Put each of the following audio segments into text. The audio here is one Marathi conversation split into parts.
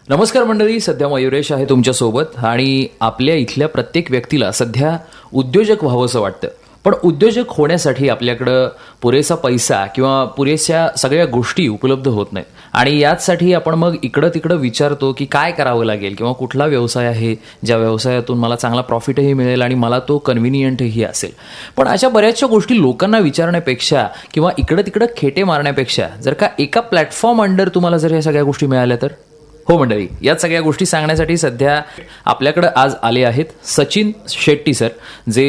नमस्कार मंडळी, सध्या मयुरेश आहे तुमच्यासोबत आणि आपल्या इथल्या प्रत्येक व्यक्तीला सध्या उद्योजक व्हावंसं वाटतं. पण उद्योजक होण्यासाठी आपल्याकडं पुरेसा पैसा किंवा पुरेशा सगळ्या गोष्टी उपलब्ध होत नाहीत आणि याचसाठी आपण मग इकडं तिकडं विचारतो की काय करावं लागेल किंवा कुठला व्यवसाय आहे ज्या व्यवसायातून मला चांगला प्रॉफिटही मिळेल आणि मला तो कन्व्हिनियंटही असेल. पण अशा बऱ्याचशा गोष्टी लोकांना विचारण्यापेक्षा किंवा इकडं तिकडं खेटे मारण्यापेक्षा जर का एका प्लॅटफॉर्म अंडर तुम्हाला जर या सगळ्या गोष्टी मिळाल्या तर हो मंडळी, याच सगळ्या गोष्टी सांगण्यासाठी सध्या आपल्याकडं आज आले आहेत सचिन शेट्टी सर, जे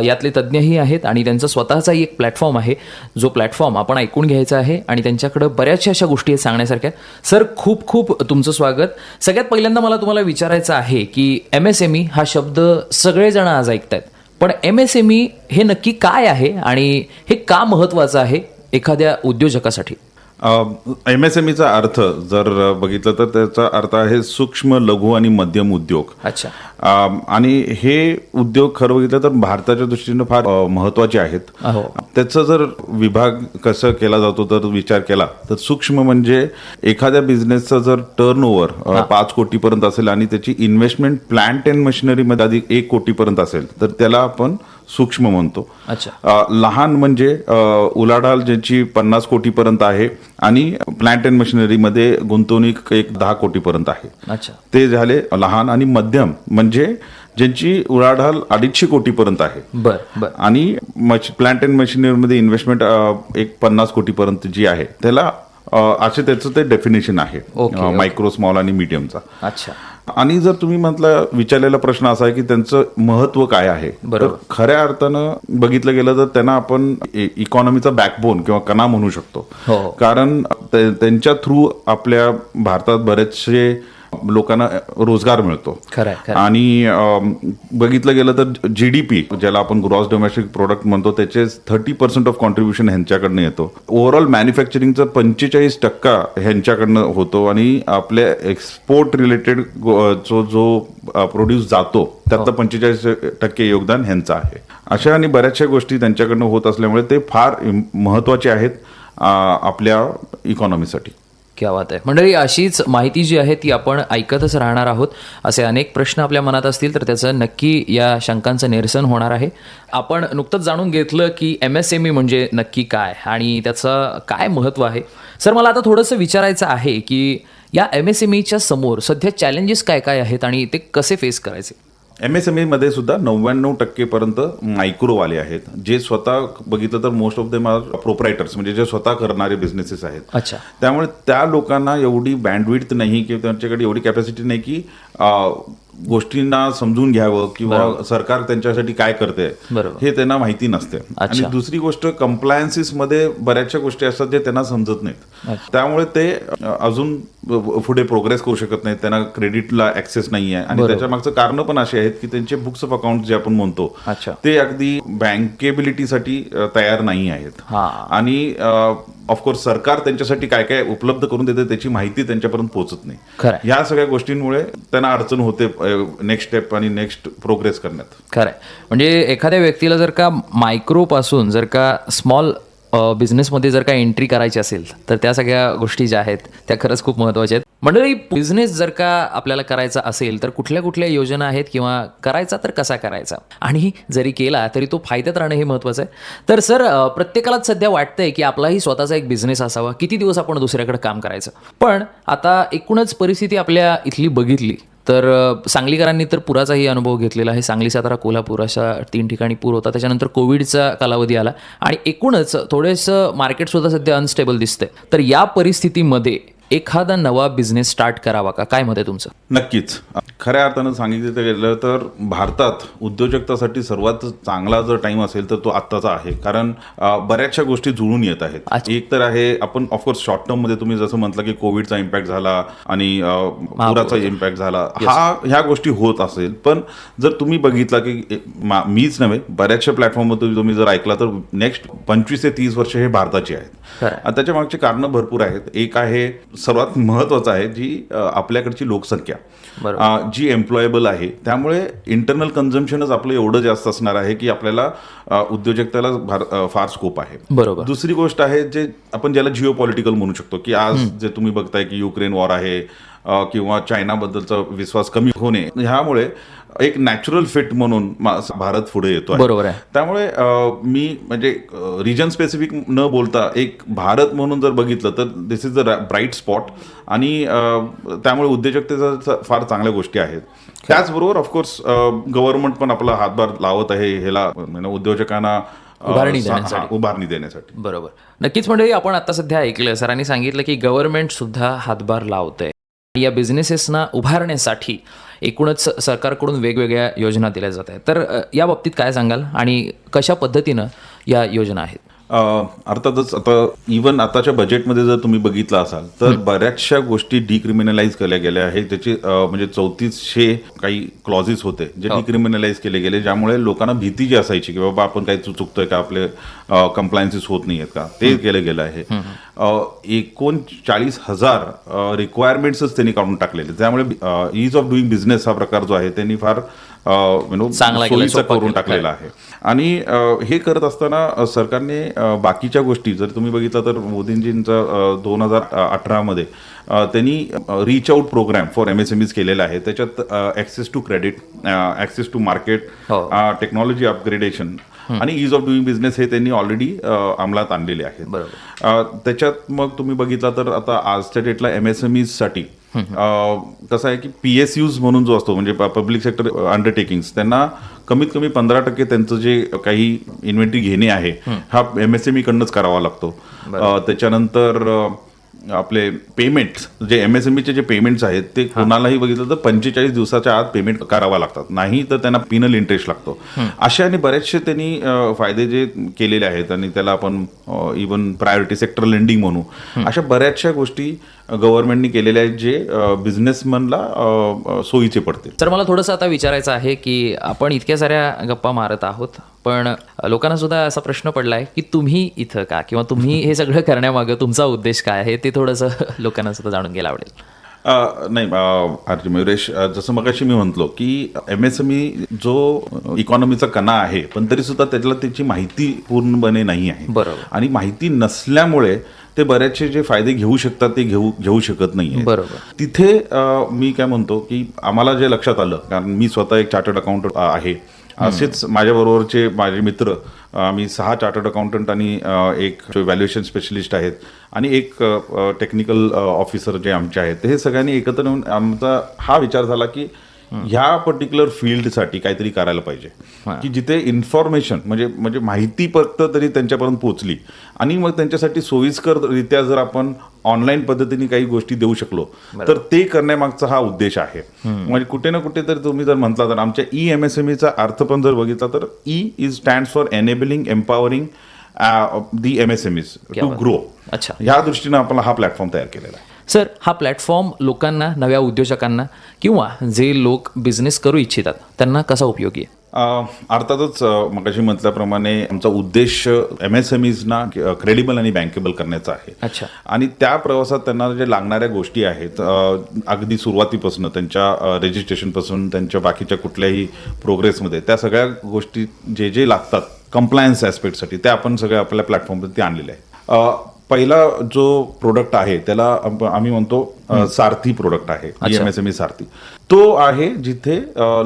यातले तज्ज्ञही आहेत आणि त्यांचा स्वतःचाही एक प्लॅटफॉर्म आहे, जो प्लॅटफॉर्म आपण ऐकून घ्यायचा आहे आणि त्यांच्याकडं बऱ्याचशा अशा गोष्टी आहेत सांगण्यासारख्या. सर, खूप खूप तुमचं स्वागत. सगळ्यात पहिल्यांदा मला तुम्हाला विचारायचं आहे की MSME हा शब्द सगळेजण आज ऐकतायत, पण MSME हे नक्की काय आहे आणि हे का महत्त्वाचं आहे एखाद्या उद्योजकासाठी? MSMEचा अर्थ जर बघितलं तर त्याचा अर्थ आहे सूक्ष्म, लघु आणि मध्यम उद्योग. अच्छा. आणि हे उद्योग खरं बघितलं तर भारताच्या दृष्टीने फार महत्वाचे आहेत. त्याचा जर विभाग कसं केला जातो तर विचार केला तर सूक्ष्म म्हणजे एखाद्या बिझनेसचा जर टर्नओव्हर 5 कोटीपर्यंत असेल आणि त्याची इन्व्हेस्टमेंट प्लांट अँड मशिनरीमध्ये आधी 1 कोटीपर्यंत असेल तर त्याला आपण सूक्ष्म म्हणतो. लहान म्हणजे उलाढाल ज्याची 50 कोटीपर्यंत आहे आणि प्लांट अँड मशिनरीमध्ये गुंतवणूक 10 कोटीपर्यंत आहे. ते झाले लहान. आणि मध्यम म्हणजे ज्यांची उलाढाल 250 कोटीपर्यंत आहे आणि प्लांट अँड मशिनरीमध्ये इन्व्हेस्टमेंट 50 कोटीपर्यंत जी आहे त्याला असे त्याचं ते डेफिनेशन आहे मायक्रो, स्मॉल आणि मीडियमचा. अच्छा. आणि जर तुम्ही म्हटलं विचारलेला प्रश्न असा आहे की त्यांचं महत्व काय आहे, तर खऱ्या अर्थानं बघितलं गेलं तर त्यांना आपण इकॉनॉमीचा बॅकबोन किंवा कणा म्हणू शकतो. कारण त्यांच्या थ्रू आपल्या भारतात बरेचसे लोकांना रोजगार मिळतो. आणि बघितलं गेलं तर GDP ज्याला आपण ग्रॉस डोमेस्टिक प्रोडक्ट म्हणतो त्याचे 30% ऑफ कॉन्ट्रीब्युशन ह्यांच्याकडनं येतो. ओव्हरऑल मॅन्युफॅक्चरिंगचा 45% ह्यांच्याकडनं होतो आणि आपल्या एक्सपोर्ट रिलेटेड जो प्रोड्यूस जातो त्यातलं 45% योगदान ह्यांचं आहे. अशा आणि बऱ्याचशा गोष्टी त्यांच्याकडनं होत असल्यामुळे ते फार महत्वाचे आहेत आपल्या इकॉनॉमीसाठी. क्या बात आहे मंडळी, अशीच माहिती जी आहे ती आपण ऐकतच राहणार आहोत. असे अनेक प्रश्न आपल्या मनात असतील तर त्याचं नक्की या शंकांचं निरसन होणार आहे. आपण नुकतंच जाणून घेतलं की MSME म्हणजे नक्की काय आणि त्याचं काय महत्त्व आहे. सर, मला आता थोडंसं विचारायचं आहे की या MSMEच्या समोर सध्या चॅलेंजेस काय काय आहेत आणि ते कसे फेस करायचे? MSME मध्ये सुद्धा 99% पर्यंत मायक्रोवाले आहेत, जे स्वतः बघितलं तर मोस्ट ऑफ देम आर प्रोप्रायटर्स, म्हणजे जे स्वतः करणारे बिझनेसेस आहेत. अच्छा. त्यामुळे त्या लोकांना एवढी बँडविड्थ नाही किंवा त्यांच्याकडे एवढी कॅपॅसिटी नाही की गोष्टींना समजून घ्यावं किंवा सरकार त्यांच्यासाठी काय करते हे त्यांना माहिती नसते. आणि दुसरी गोष्ट, कंप्लायन्सेस मध्ये बऱ्याचशा गोष्टी असतात जे त्यांना समजत नाहीत. त्यामुळे ते अजून पुढे प्रोग्रेस करू शकत नाहीत. त्यांना क्रेडिटला ऍक्सेस नाही आहे आणि त्याच्या मागचं कारण पण असे आहेत की त्यांचे बुक्स ऑफ अकाउंट जे आपण म्हणतो ते अगदी बँकेबिलिटीसाठी तयार नाही आहेत. आणि ऑफकोर्स सरकार त्यांच्यासाठी काय काय उपलब्ध करून देते त्याची माहिती त्यांच्यापर्यंत पोहोचत नाही. या सगळ्या गोष्टींमुळे त्यांना अडचण होते नेक्स्ट स्टेप आणि नेक्स्ट प्रोग्रेस करण्यात. खरंय. म्हणजे एखाद्या व्यक्तीला जर का मायक्रो पासून जर का स्मॉल बिझनेसमध्ये जर का एंट्री करायची असेल तर त्या सगळ्या गोष्टी ज्या आहेत त्या खरंच खूप महत्त्वाच्या आहेत. मंडळी, बिझनेस जर का आपल्याला करायचा असेल तर कुठल्या कुठल्या योजना आहेत किंवा करायचा तर कसा करायचा आणि जरी केला तरी तो फायद्यात राहणं हे महत्त्वाचं आहे. तर सर, प्रत्येकालाच सध्या वाटतंय की आपलाही स्वतःचा एक बिझनेस असावा, किती दिवस आपण दुसऱ्याकडे काम करायचं. पण आता एकूणच परिस्थिती आपल्या इथली बघितली तर सांगलीकरांनी तर पुराचाही अनुभव घेतलेला आहे. सांगली, सातारा, कोल्हापूर अशा 3 ठिकाणी पूर होता. त्याच्यानंतर कोविडचा कालावधी आला आणि एकूणच थोडंसं मार्केटसुद्धा सध्या अनस्टेबल दिसतंय. तर या परिस्थितीमध्ये एखादा नवा बिझनेस स्टार्ट करावा का? काय मत आहे तुमचं? नक्कीच. खऱ्या अर्थानं सांगितलं गेलं तर भारतात उद्योजकतासाठी सर्वात चांगला जर टाइम असेल तर तो आत्ताचा आहे. कारण बऱ्याचशा गोष्टी जुळून येत आहेत. एक तर आहे, आपण ऑफकोर्स शॉर्ट टर्म मध्ये तुम्ही जसं म्हटलं की कोविडचा इम्पॅक्ट झाला आणि पुराचा इम्पॅक्ट झाला, ह्या गोष्टी होत असेल. पण जर तुम्ही बघितला की मीच नव्हे, बऱ्याचशा प्लॅटफॉर्मवर तुम्ही जर ऐकला तर नेक्स्ट 25 ते 30 वर्ष हे भारताची आहेत. त्याच्या मागची कारणं भरपूर आहेत. एक आहे, सर्वात महत्वाचं आहे, जी आपल्याकडची लोकसंख्या जी एम्प्लॉयबल आहे. त्यामुळे इंटरनल कन्झम्पशनच आपलं एवढं जास्त असणार आहे की आपल्याला उद्योजकतेला फार स्कोप आहे. बरोबर. दुसरी गोष्ट आहे जे आपण ज्याला जिओ पॉलिटिकल म्हणू शकतो की आज जे तुम्ही बघताय की युक्रेन वॉर आहे, किंवा चायनाबद्दलचा विश्वास कमी होणे, ह्यामुळे एक नॅचरल फिट म्हणून भारत पुढे येतो आहे. बरोबर आहे. त्यामुळे मी म्हणजे रिजन स्पेसिफिक न बोलता एक भारत म्हणून जर बघितलं तर दिस इज द ब्राईट स्पॉट आणि त्यामुळे उद्योजकतेचा फार चांगल्या गोष्टी आहेत. त्याचबरोबर ऑफकोर्स गव्हर्नमेंट पण आपला हातभार लावत आहे ह्याला उद्योजकांना उभारणी देण्यासाठी. बरोबर. नक्कीच मंडळी, आपण आता सध्या ऐकलं, सरांनी सांगितलं की गव्हर्नमेंट सुद्धा हातभार लावतंय. या बिझनेसेसना उभारण्यासाठी एकूणच सरकारकडून वेगवेगळ्या योजना दिल्या जात आहेत. तर या बाबतीत काय सांगाल आणि कशा पद्धतीनं या योजना आहेत? अर्थातच आता इव्हन आताच्या बजेटमध्ये जर तुम्ही बघितलं असाल तर बऱ्याचशा गोष्टी डिक्रिमिनलाइज केल्या गेल्या आहेत. त्याचे म्हणजे 3400 काही क्लॉजेस होते जे डिक्रिमिनलाइज केले गेले, ज्यामुळे लोकांना भीती जी असायची की बाबा आपण काही चुकतोय का, आपले कंप्लायन्सेस होत नाही आहेत का, ते केलं गेलं आहे. 39,000 रिक्वायरमेंट्सच त्यांनी काढून टाकलेले, त्यामुळे इज ऑफ डुईंग बिझनेस हा प्रकार जो आहे त्यांनी फार सोयीचा करून टाकलेला आहे. आणि हे करत असताना सरकारने बाकीच्या गोष्टी जर तुम्ही बघितलं तर मोदींजींचा 2018 मध्ये त्यांनी reach out program for MSMEs केलेला आहे. त्याच्यात access to credit, access to market, technology upgradation आणि इज ऑफ डुईंग बिझनेस हे त्यांनी ऑलरेडी अंमलात आणलेले आहेत. त्याच्यात मग तुम्ही बघितला तर आता आजच्या डेटला MSMEs साठी कसं आहे की PSUs म्हणून जो असतो म्हणजे पब्लिक सेक्टर अंडरटेकिंग्स, त्यांना कमीत कमी 15% त्यांचं जे काही इन्व्हेंटरी घेणे आहे हा MSME कडनंच करावा लागतो. त्याच्यानंतर आपले पेमेंट्स जे MSMEचे जे पेमेंट्स आहेत ते कोणालाही बघितलं तर 45 दिवसाच्या आत पेमेंट करावा लागतात, नाही तर त्यांना पिनल इंटरेस्ट लागतो. अशा आणि बरेचसे त्यांनी फायदे जे केलेले आहेत आणि त्याला आपण इव्हन प्रायोरिटी सेक्टर लेंडिंग म्हणू, अशा बऱ्याचशा गोष्टी गव्हर्नमेंटनी केलेल्या आहेत जे बिझनेसमनला सोयीचे पडतील. तर मला थोडंसं आता विचारायचं आहे की आपण इतक्या साऱ्या गप्पा मारत आहोत, पण लोकांना सुद्धा असा प्रश्न पडलाय की तुम्ही इथं का, किंवा तुम्ही हे सगळं करण्यामागं तुमचा उद्देश काय आहे, ते थोडंसं लोकांना सुद्धा जाणून घ्यायला आवडेल. नाही आरती मयुरेश, जसं मगाशी मी म्हटलो की MSME जो इकॉनॉमीचा कणा आहे, पण तरी सुद्धा त्याला त्याची माहिती पूर्णपणे नाही आहे. बरोबर. आणि माहिती नसल्यामुळे ते बरेचसे जे फायदे घेऊ शकतात ते घेऊ शकत नाही. बरोबर. तिथे मी काय म्हणतो की आम्हाला जे लक्षात आलं, कारण मी स्वतः एक चार्टर्ड अकाउंटंट आहे, असेच माझ्याबरोबरचे माझे मित्र, आम्ही 6 चार्टर्ड अकाउंटंट आणि एक व्हॅल्युएशन स्पेशलिस्ट आहेत आणि एक टेक्निकल ऑफिसर जे आमचे आहेत, हे सगळ्यांनी एकत्र येऊन आमचा हा विचार झाला की ह्या पर्टिक्युलर फील्डसाठी काहीतरी करायला पाहिजे की जिथे इन्फॉर्मेशन म्हणजे माहिती फक्त तरी त्यांच्यापर्यंत पोहोचली आणि मग त्यांच्यासाठी सोयीस्कररित्या जर आपण ऑनलाईन पद्धतीने काही गोष्टी देऊ शकलो तर ते करण्यामागचा हा उद्देश आहे. म्हणजे कुठे ना कुठे तर तुम्ही जर म्हटला तर आमच्या MSMEचा अर्थ पण जर बघितला तर EASE stands for enabling empowering the MSMEs to grow. अच्छा, ह्या दृष्टीनं आपण हा प्लॅटफॉर्म तयार केलेला आहे. सर, हा प्लॅटफॉर्म लोकांना, नव्या उद्योजकांना किंवा जे लोक बिझनेस करू इच्छितात त्यांना कसा उपयोगी आहे? अर्थातच मगाशी म्हटल्याप्रमाणे आमचा उद्देश MSMEsना क्रेडिबल आणि बँकेबल करण्याचा आहे. अच्छा. आणि त्या प्रवासात त्यांना जे लागणाऱ्या गोष्टी आहेत, अगदी सुरुवातीपासून त्यांच्या रजिस्ट्रेशनपासून त्यांच्या बाकीच्या कुठल्याही प्रोग्रेसमध्ये त्या सगळ्या गोष्टी जे लागतात कंप्लायन्स ॲस्पेक्टसाठी, त्या आपण सगळ्या आपल्या प्लॅटफॉर्मवरती आणलेल्या आहेत. पहिला जो प्रोडक्ट आहे त्याला आम्ही म्हणतो सारथी प्रोडक्ट आहे, MSME सारथी. तो आहे जिथे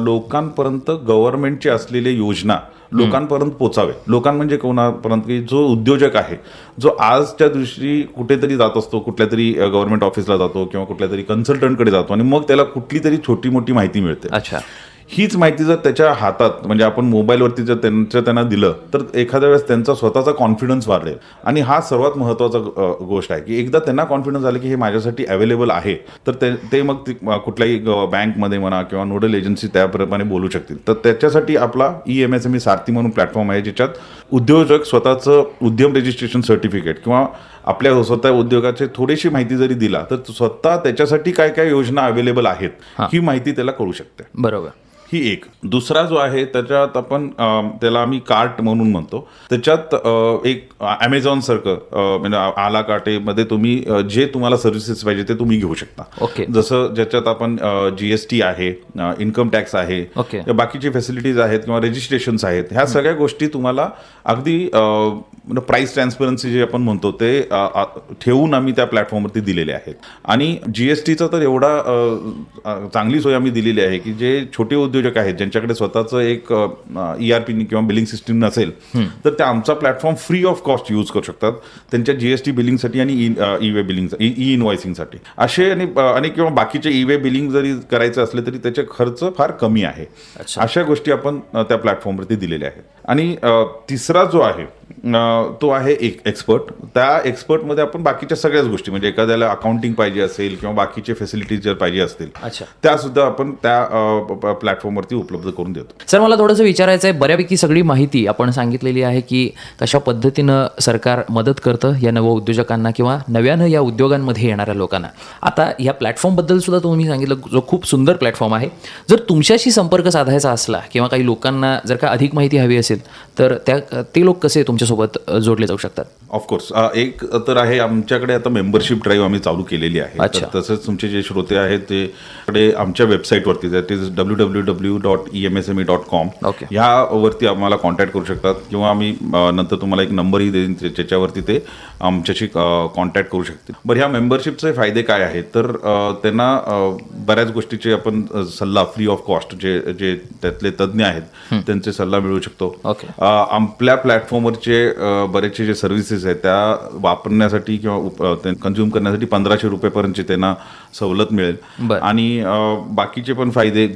लोकांपर्यंत गव्हर्नमेंटचे असलेले योजना लोकांपर्यंत पोचावे. लोकां म्हणजे कोणापर्यंत की जो उद्योजक आहे, जो आजच्या दिवशी कुठेतरी जात असतो, कुठल्या तरी गव्हर्नमेंट ऑफिसला जातो किंवा कुठल्या तरी कन्सल्टंटकडे जातो आणि मग त्याला कुठली तरी छोटी मोठी माहिती मिळते. अच्छा. हीच माहिती जर त्याच्या हातात म्हणजे आपण मोबाईलवरती जर त्यांना दिलं तर एखाद्या वेळेस त्यांचा स्वतःचा कॉन्फिडन्स वाढेल. आणि हा सर्वात महत्त्वाचा गोष्ट आहे की एकदा त्यांना कॉन्फिडन्स आले की हे माझ्यासाठी अवेलेबल आहे तर ते मग कुठल्याही बँकमध्ये म्हणा किंवा नोडल एजन्सी त्याप्रमाणे बोलू शकतील. तर त्याच्यासाठी आपला MSME सारथी म्हणून प्लॅटफॉर्म आहे, ज्याच्यात उद्योजक स्वतःचं उद्यम रजिस्ट्रेशन सर्टिफिकेट किंवा आपल्या स्वतः उद्योगाची थोडीशी माहिती जरी दिला तर स्वतः त्याच्यासाठी काय काय योजना अवेलेबल आहेत ही माहिती त्याला कळू शकते. बरोबर. ही एक. दुसरा जो आहे त्याच्यात आपण त्याला आम्ही कार्ट म्हणून म्हणतो. त्याच्यात एक अमेझॉन सारखं म्हणजे आला कार्टेमध्ये तुम्ही जे तुम्हाला सर्व्हिसेस पाहिजे ते तुम्ही घेऊ शकता. ओके. जसं ज्याच्यात आपण GST आहे, इन्कम टॅक्स आहे, ओके. या बाकीचे फॅसिलिटीज आहेत किंवा रजिस्ट्रेशन्स आहेत, ह्या सगळ्या गोष्टी तुम्हाला अगदी प्राइस ट्रान्सपरन्सी जे आपण म्हणतो ते ठेवून आम्ही त्या प्लॅटफॉर्मवरती दिलेले आहेत. आणि GSTचा तर एवढा चांगली सोय आम्ही दिलेली आहे की जे छोटे उद्योजक आहेत ज्यांच्याकडे स्वतःचं एक ERP किंवा बिलिंग सिस्टीम नसेल तर ते आमचा platform free of cost use करू शकतात त्यांच्या GST बिलिंगसाठी आणि ई-वे बिलिंग इनवॉइसिंगसाठी. असे आणि किंवा बाकीचे ई-वे बिलिंग जरी करायचे असले तरी त्याचे खर्च फार कमी आहे. अशा गोष्टी आपण त्या प्लॅटफॉर्मवरती दिलेल्या आहेत. आणि तिसरा जो आहे तो आहे एक एक्सपर्ट. त्या एक्सपर्टमध्ये आपण बाकीच्या सगळ्याच गोष्टी म्हणजे एखाद्याला अकाउंटिंग पाहिजे असेल किंवा बाकीचे फॅसिलिटीज जर पाहिजे असतील त्या सुद्धा आपण त्या प्लॅटफॉर्मवरती उपलब्ध करून देतो. सर मला थोडंसं विचारायचं आहे, बऱ्यापैकी सगळी माहिती आपण सांगितलेली आहे की कशा पद्धतीनं सरकार मदत करतं या नव उद्योजकांना किंवा नव्यानं या उद्योगांमध्ये येणाऱ्या लोकांना. आता या प्लॅटफॉर्मबद्दल सुद्धा तुम्ही सांगितलं जो खूप सुंदर प्लॅटफॉर्म आहे. जर तुमच्याशी संपर्क साधायचा असला किंवा काही लोकांना जर का अधिक माहिती हवी असेल तर ते लोक कसे तुमच्यासोबत जोडले जाऊ शकतात? ऑफकोर्स एक तर आहे आमच्याकडे आता मेंबरशिप ड्राईव्ह आम्ही चालू केलेली आहे. तसंच तुमचे जे श्रोते आहेत ते आमच्या वेबसाईटवरती दॅट इज www.emsme.com ह्यावरती आम्हाला कॉन्टॅक्ट करू शकतात किंवा आम्ही नंतर तुम्हाला एक नंबरही देईन ज्याच्यावरती ते आमच्याशी कॉन्टॅक्ट करू शकतील. बरं, ह्या मेंबरशिपचे फायदे काय आहेत तर त्यांना बऱ्याच गोष्टीचे आपण सल्ला फ्री ऑफ कॉस्ट जे त्यातले तज्ज्ञ आहेत त्यांचे सल्ला मिळू शकतो. आपल्या प्लॅटफॉर्मवरचे बरेचसे जे सर्व्हिसेस आहेत त्या वापरण्यासाठी किंवा कन्झ्युम करण्यासाठी 1500 रुपयेपर्यंतची त्यांना सवलत मिळेल. आणि बाकीचे पण फायदे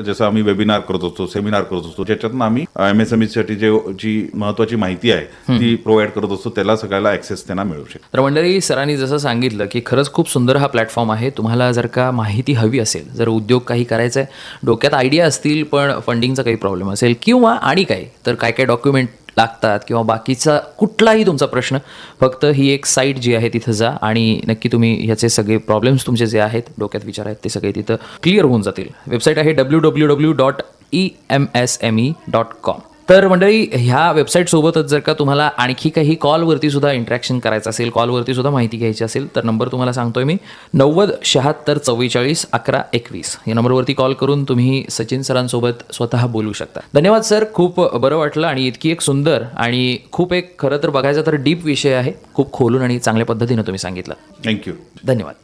जसं आम्ही वेबिनार करत असतो, सेमिनार करत असतो, ज्याच्यातून आम्ही MSME साठी जी महत्वाची माहिती आहे ती प्रोव्हाइड करत असतो त्याला सगळ्याला ऍक्सेस त्यांना मिळू शकतो. तर मंडळी, सरांनी जसं सांगितलं की खरंच खूप सुंदर हा प्लॅटफॉर्म आहे. तुम्हाला जर का माहिती हवी असेल, जर उद्योग काही करायचा आहे, डोक्यात आयडिया असतील पण फंडिंगचा काही प्रॉब्लेम असेल किंवा आणि काही तर काय डॉक्युमेंट लागतात किंवा बाकीचा कुठलाही तुमचा प्रश्न, फक्त ही एक साईट जी आहे तिथं जा आणि नक्की तुम्ही ह्याचे सगळे प्रॉब्लेम्स तुमचे जे आहेत डोक्यात विचार आहेत ते सगळे तिथं क्लिअर होऊन जातील. वेबसाईट आहे www.emsme.com. तर मंडळी, ह्या वेबसाईटसोबतच जर का तुम्हाला आणखी काही कॉलवरती सुद्धा इंटरॅक्शन करायचं असेल, कॉलवरती सुद्धा माहिती घ्यायची असेल तर नंबर तुम्हाला सांगतोय मी 90 76 44 11 21 या नंबरवरती कॉल करून तुम्ही सचिन सरांसोबत स्वतः बोलू शकता. धन्यवाद सर, खूप बरं वाटलं आणि इतकी एक सुंदर आणि खूप एक खरं तर बघायचा तर डीप विषय आहे, खूप खोलून आणि चांगल्या पद्धतीनं तुम्ही सांगितलं. थँक्यू. धन्यवाद.